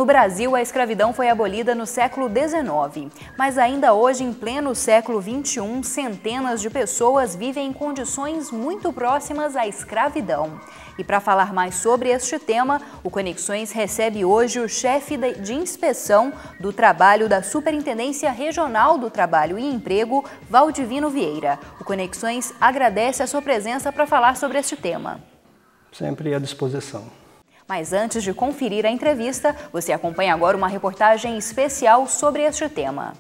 No Brasil, a escravidão foi abolida no século XIX, mas ainda hoje, em pleno século XXI, centenas de pessoas vivem em condições muito próximas à escravidão. E para falar mais sobre este tema, o Conexões recebe hoje o chefe de inspeção do trabalho da Superintendência Regional do Trabalho e Emprego, Valdivino Vieira. O Conexões agradece a sua presença para falar sobre este tema. Sempre à disposição. Mas antes de conferir a entrevista, você acompanha agora uma reportagem especial sobre este tema.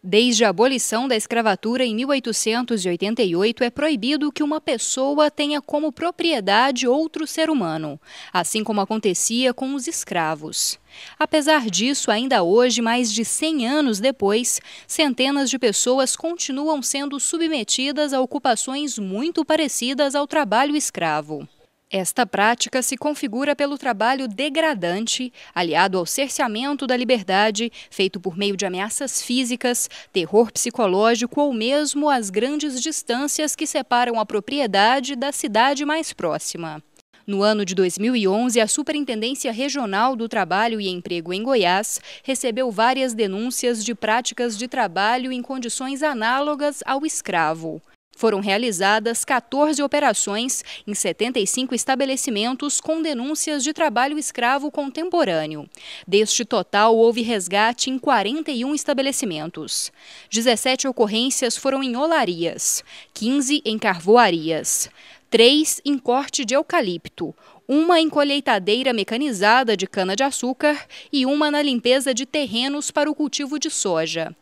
Desde a abolição da escravatura em 1888, é proibido que uma pessoa tenha como propriedade outro ser humano, assim como acontecia com os escravos. Apesar disso, ainda hoje, mais de 100 anos depois, centenas de pessoas continuam sendo submetidas a ocupações muito parecidas ao trabalho escravo. Esta prática se configura pelo trabalho degradante, aliado ao cerceamento da liberdade, feito por meio de ameaças físicas, terror psicológico ou mesmo as grandes distâncias que separam a propriedade da cidade mais próxima. No ano de 2011, a Superintendência Regional do Trabalho e Emprego em Goiás recebeu várias denúncias de práticas de trabalho em condições análogas ao escravo. Foram realizadas 14 operações em 75 estabelecimentos com denúncias de trabalho escravo contemporâneo. Deste total, houve resgate em 41 estabelecimentos. 17 ocorrências foram em olarias, 15 em carvoarias, 3 em corte de eucalipto, uma em colheitadeira mecanizada de cana-de-açúcar e uma na limpeza de terrenos para o cultivo de soja.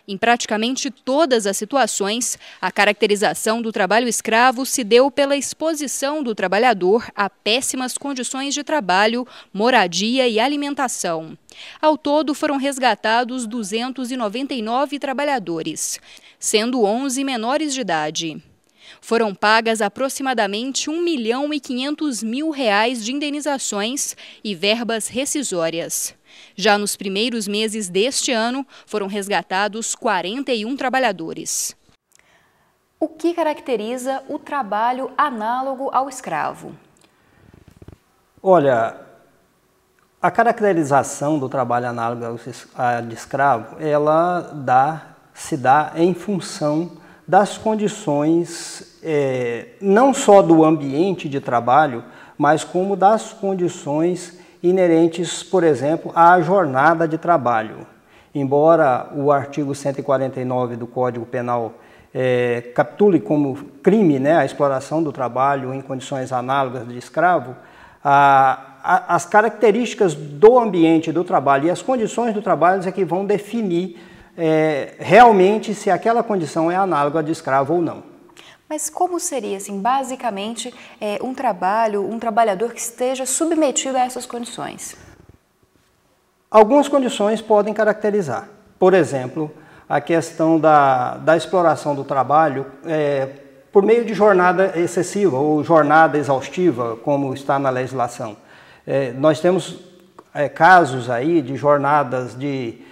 Em praticamente todas as situações, a caracterização do trabalho escravo se deu pela exposição do trabalhador a péssimas condições de trabalho, moradia e alimentação. Ao todo, foram resgatados 299 trabalhadores, sendo 11 menores de idade. Foram pagas aproximadamente R$ 1.500.000 de indenizações e verbas rescisórias. Já nos primeiros meses deste ano, foram resgatados 41 trabalhadores. O que caracteriza o trabalho análogo ao escravo? Olha, a caracterização do trabalho análogo ao escravo, se dá em função das condições, não só do ambiente de trabalho, mas como das condições inerentes, por exemplo, à jornada de trabalho. Embora o artigo 149 do Código Penal capitule como crime, a exploração do trabalho em condições análogas de escravo, as características do ambiente do trabalho e as condições do trabalho é que vão definir realmente se aquela condição é análoga de escravo ou não. Mas como seria, assim, basicamente, um trabalhador que esteja submetido a essas condições? Algumas condições podem caracterizar. Por exemplo, a questão da exploração do trabalho por meio de jornada excessiva ou jornada exaustiva, como está na legislação. Nós temos casos aí de jornadas de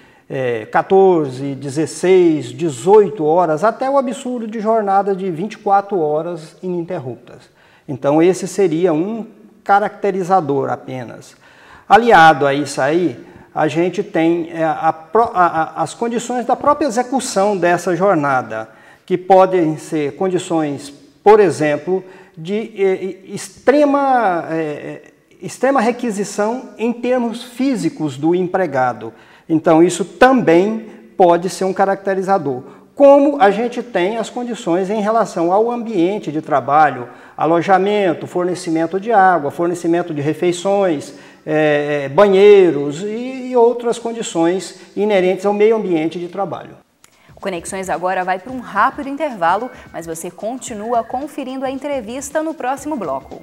14, 16, 18 horas, até o absurdo de jornada de 24 horas ininterruptas. Então esse seria um caracterizador apenas. Aliado a isso aí, a gente tem as condições da própria execução dessa jornada, que podem ser condições, por exemplo, de extrema requisição em termos físicos do empregado. Então, isso também pode ser um caracterizador. Como a gente tem as condições em relação ao ambiente de trabalho, alojamento, fornecimento de água, fornecimento de refeições, banheiros e outras condições inerentes ao meio ambiente de trabalho. O Conexões agora vai para um rápido intervalo, mas você continua conferindo a entrevista no próximo bloco.